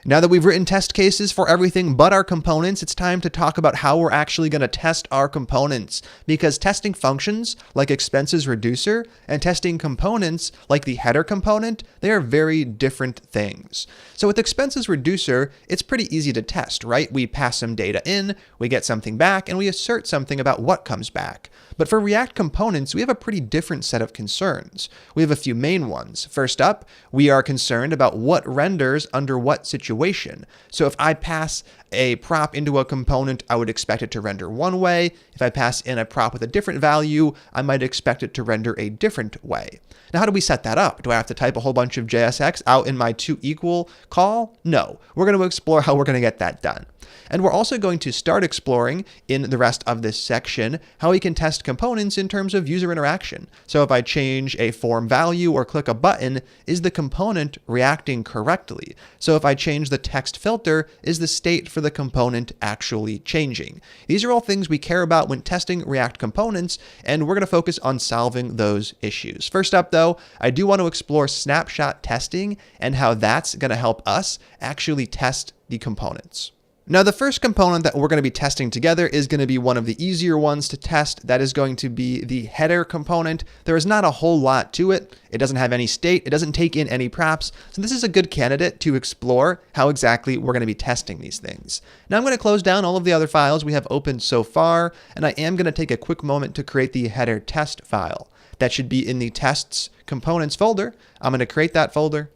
Now that we've written test cases for everything but our components, it's time to talk about how we're actually going to test our components. Because testing functions like expenses reducer and testing components like the header component, they are very different things. So with expenses reducer, it's pretty easy to test, right? We pass some data in, we get something back, and we assert something about what comes back. But for React components, we have a pretty different set of concerns. We have a few main ones. First up, we are concerned about what renders under what situation. So if I pass a prop into a component, I would expect it to render one way. If I pass in a prop with a different value, I might expect it to render a different way. Now, how do we set that up? Do I have to type a whole bunch of JSX out in my toEqual call? No. We're going to explore how we're going to get that done. And we're also going to start exploring in the rest of this section how we can test components in terms of user interaction. So if I change a form value or click a button, is the component reacting correctly? So if I change the text filter, is the state for the component actually changing? These are all things we care about when testing React components, and we're going to focus on solving those issues. First up, though, I do want to explore snapshot testing and how that's going to help us actually test the components. Now, the first component that we're going to be testing together is going to be one of the easier ones to test. That is going to be the header component. There is not a whole lot to it. It doesn't have any state. It doesn't take in any props. So this is a good candidate to explore how exactly we're going to be testing these things. Now I'm going to close down all of the other files we have opened so far, and I am going to take a quick moment to create the header test file. That should be in the tests components folder. I'm going to create that folder,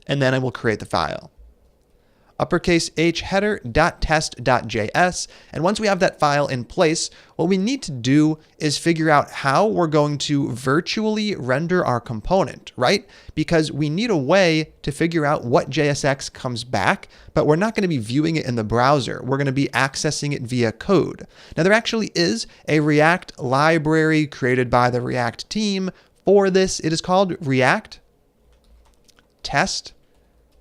and then I will create the file. Uppercase H header.test.js. And once we have that file in place, what we need to do is figure out how we're going to virtually render our component, right? Because we need a way to figure out what JSX comes back, but we're not going to be viewing it in the browser. We're going to be accessing it via code. Now, there actually is a React library created by the React team for this. It is called React Test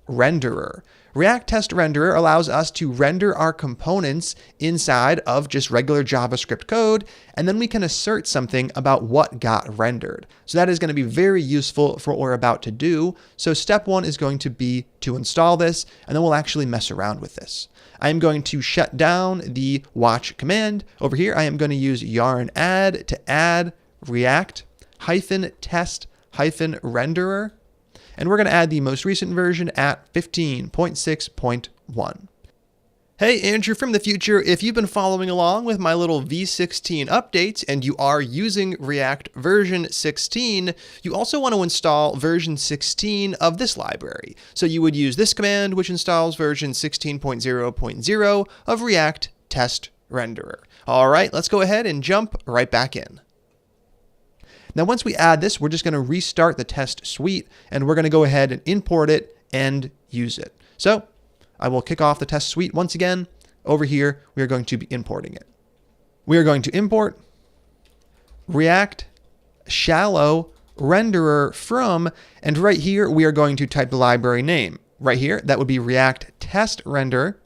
Renderer. React Test Renderer allows us to render our components inside of just regular JavaScript code, and then we can assert something about what got rendered. So that is going to be very useful for what we're about to do. So step one is going to be to install this, and then we'll actually mess around with this. I am going to shut down the watch command. Over here, I am going to use yarn add to add React-test-renderer. And we're going to add the most recent version at 15.6.1. Hey, Andrew from the future. If you've been following along with my little V16 updates and you are using React version 16, you also want to install version 16 of this library. So you would use this command, which installs version 16.0.0 of React Test Renderer. All right, let's go ahead and jump right back in. Now, once we add this, we're just going to restart the test suite, and we're going to go ahead and import it and use it. So I will kick off the test suite once again. Over here, we are going to be importing it. We are going to import React shallow renderer from, and right here, we are going to type the library name. Right here, that would be React test renderer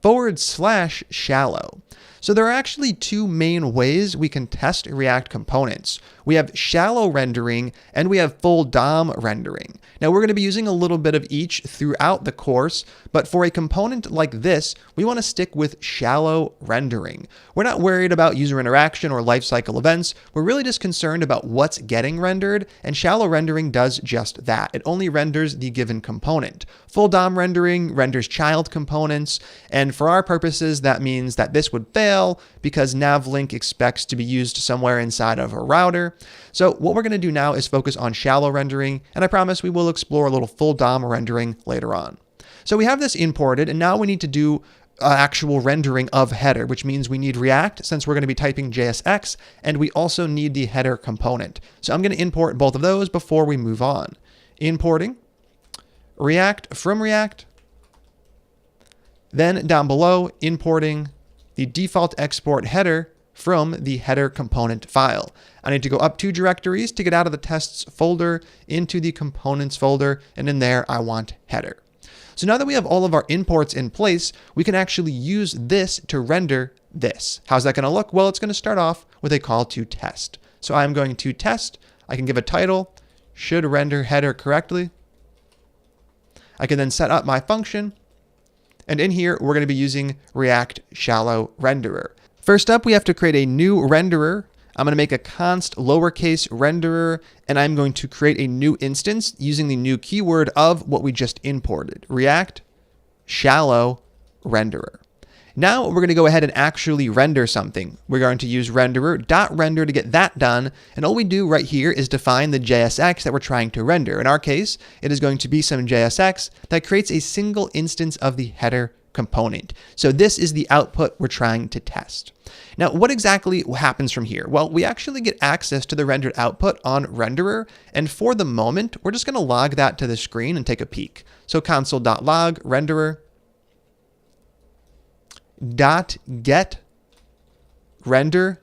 /shallow. So there are actually two main ways we can test React components. We have shallow rendering and we have full DOM rendering. Now we're going to be using a little bit of each throughout the course, but for a component like this, we want to stick with shallow rendering. We're not worried about user interaction or lifecycle events. We're really just concerned about what's getting rendered, and shallow rendering does just that. It only renders the given component. Full DOM rendering renders child components, and for our purposes, that means that this would fail because navlink expects to be used somewhere inside of a router. So what we're going to do now is focus on shallow rendering, and I promise we will explore a little full DOM rendering later on. So we have this imported, and now we need to do actual rendering of header, which means we need React since we're going to be typing JSX, and we also need the header component. So I'm going to import both of those before we move on. Importing React from React, then down below importing the default export header from the header component file. I need to go up 2 directories to get out of the tests folder into the components folder, and in there I want header. So now that we have all of our imports in place, we can actually use this to render this. How's that going to look? Well, it's going to start off with a call to test. So I'm going to test. I can give a title, should render header correctly. I can then set up my function. And in here, we're going to be using React Shallow Renderer. First up, we have to create a new renderer. I'm going to make a const lowercase renderer, and I'm going to create a new instance using the new keyword of what we just imported, React Shallow Renderer. Now we're going to go ahead and actually render something. We're going to use renderer.render to get that done. And all we do right here is define the JSX that we're trying to render. In our case, it is going to be some JSX that creates a single instance of the header component. So this is the output we're trying to test. Now, what exactly happens from here? Well, we actually get access to the rendered output on renderer. And for the moment, we're just going to log that to the screen and take a peek. So console.log renderer .get render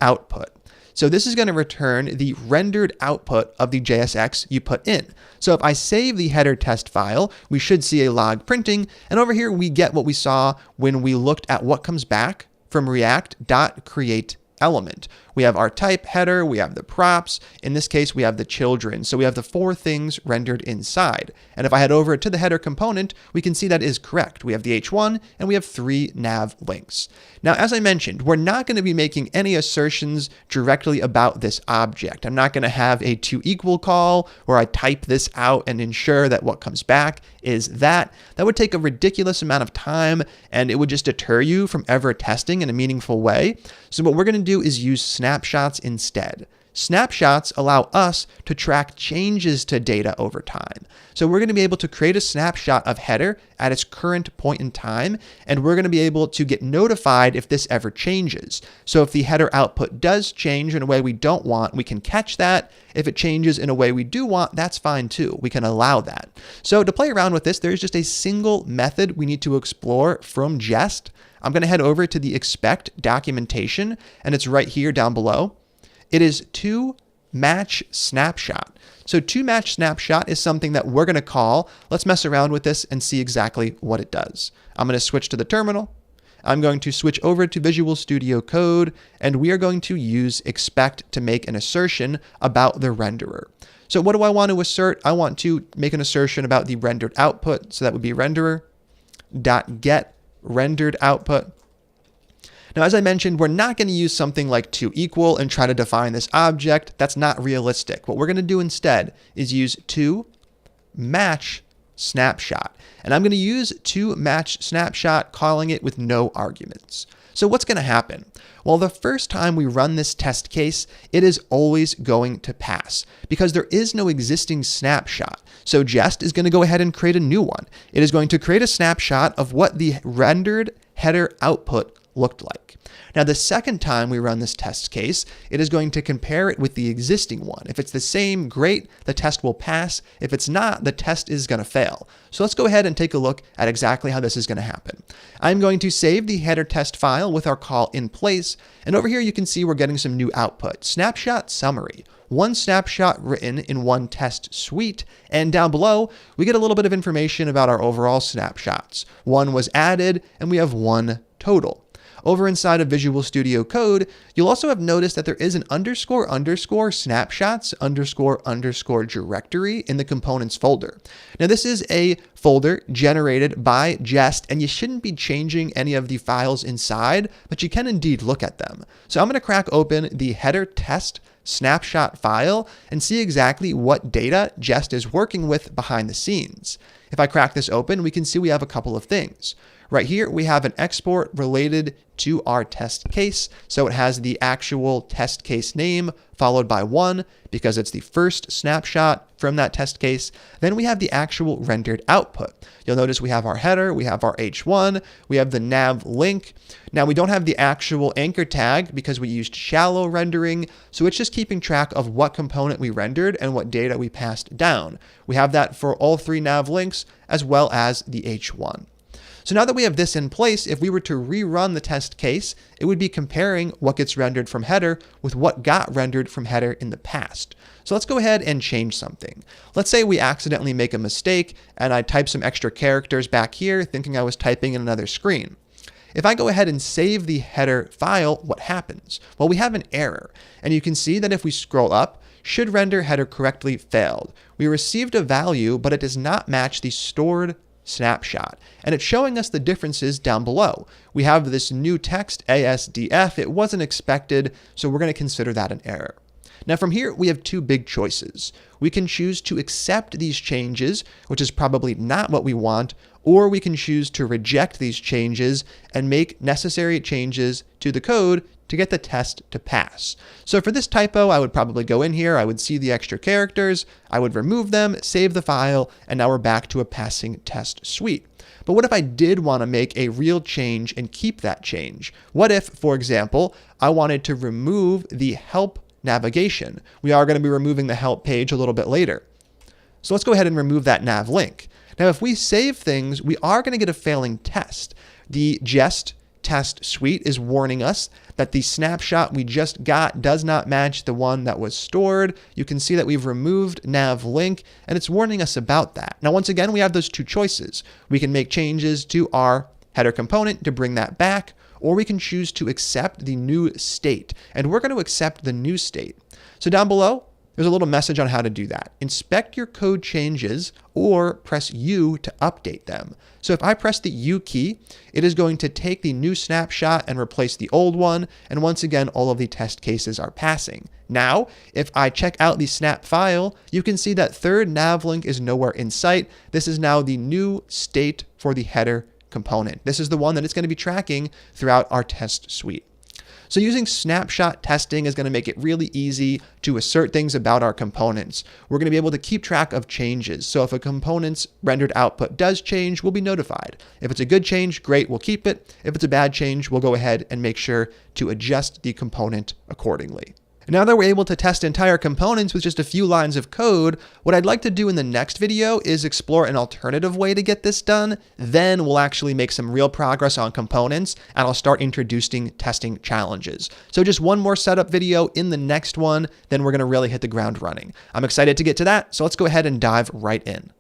output. So this is going to return the rendered output of the JSX you put in. So if I save the header test file, we should see a log printing. And over here, we get what we saw when we looked at what comes back from React.createElement. We have our type header, we have the props. In this case, we have the children. So we have the 4 things rendered inside. And if I head over to the header component, we can see that is correct. We have the H1 and we have 3 nav links. Now, as I mentioned, we're not going to be making any assertions directly about this object. I'm not going to have a toEqual call where I type this out and ensure that what comes back is that. That would take a ridiculous amount of time and it would just deter you from ever testing in a meaningful way. So what we're going to do is use snapshots instead. Snapshots allow us to track changes to data over time. So we're going to be able to create a snapshot of header at its current point in time, and we're going to be able to get notified if this ever changes. So if the header output does change in a way we don't want, we can catch that. If it changes in a way we do want, that's fine too. We can allow that. So to play around with this, there's just a single method we need to explore from Jest. I'm going to head over to the expect documentation, and it's right here down below. It is toMatchSnapshot. So toMatchSnapshot is something that we're going to call. Let's mess around with this and see exactly what it does. I'm going to switch to the terminal. I'm going to switch over to Visual Studio Code, and we are going to use expect to make an assertion about the renderer. So what do I want to assert? I want to make an assertion about the rendered output. So that would be renderer.get rendered output. Now, as I mentioned, we're not going to use something like toEqual and try to define this object. That's not realistic. What we're going to do instead is use toMatchSnapshot. And I'm going to use toMatchSnapshot, calling it with no arguments. So what's going to happen? Well, the first time we run this test case, it is always going to pass because there is no existing snapshot. So Jest is going to go ahead and create a new one. It is going to create a snapshot of what the rendered header output looked like. Now, the second time we run this test case, it is going to compare it with the existing one. If it's the same, great, the test will pass. If it's not, the test is going to fail. So let's go ahead and take a look at exactly how this is going to happen. I'm going to save the header test file with our call in place. And over here, you can see we're getting some new output. Snapshot summary. 1 snapshot written in 1 test suite. And down below, we get a little bit of information about our overall snapshots. 1 was added, and we have 1 total. Over inside of Visual Studio Code, you'll also have noticed that there is an __snapshots__ directory in the components folder. Now, this is a folder generated by Jest, and you shouldn't be changing any of the files inside, but you can indeed look at them. So I'm going to crack open the header test snapshot file and see exactly what data Jest is working with behind the scenes. If I crack this open, we can see we have a couple of things. Right here, we have an export related to our test case. So it has the actual test case name followed by 1 because it's the first snapshot from that test case. Then we have the actual rendered output. You'll notice we have our header, we have our H1, we have the nav link. Now we don't have the actual anchor tag because we used shallow rendering. So it's just keeping track of what component we rendered and what data we passed down. We have that for all 3 nav links as well as the H1. So now that we have this in place, if we were to rerun the test case, it would be comparing what gets rendered from header with what got rendered from header in the past. So let's go ahead and change something. Let's say we accidentally make a mistake and I type some extra characters back here thinking I was typing in another screen. If I go ahead and save the header file, what happens? Well, we have an error. And you can see that if we scroll up, should render header correctly failed. We received a value, but it does not match the stored snapshot. And it's showing us the differences down below. We have this new text ASDF. It wasn't expected, so we're going to consider that an error. Now from here, we have two big choices. We can choose to accept these changes, which is probably not what we want, or we can choose to reject these changes and make necessary changes to the code to get the test to pass. So for this typo, I would probably go in here, I would see the extra characters, I would remove them, save the file, and now we're back to a passing test suite. But what if I did want to make a real change and keep that change? What if, for example, I wanted to remove the help navigation? We are going to be removing the help page a little bit later. So let's go ahead and remove that nav link. Now, if we save things, we are going to get a failing test. The jest test suite is warning us that the snapshot we just got does not match the one that was stored. You can see that we've removed nav link, and it's warning us about that. Now, once again, we have those two choices. We can make changes to our header component to bring that back, or we can choose to accept the new state, and we're going to accept the new state. So down below, there's a little message on how to do that. Inspect your code changes or press U to update them. So if I press the U key, it is going to take the new snapshot and replace the old one. And once again, all of the test cases are passing. Now, if I check out the snap file, you can see that third nav link is nowhere in sight. This is now the new state for the header component. This is the one that it's going to be tracking throughout our test suite. So using snapshot testing is going to make it really easy to assert things about our components. We're going to be able to keep track of changes. So if a component's rendered output does change, we'll be notified. If it's a good change, great, we'll keep it. If it's a bad change, we'll go ahead and make sure to adjust the component accordingly. Now that we're able to test entire components with just a few lines of code, what I'd like to do in the next video is explore an alternative way to get this done. Then we'll actually make some real progress on components, and I'll start introducing testing challenges. So just one more setup video in the next one, then we're going to really hit the ground running. I'm excited to get to that, so let's go ahead and dive right in.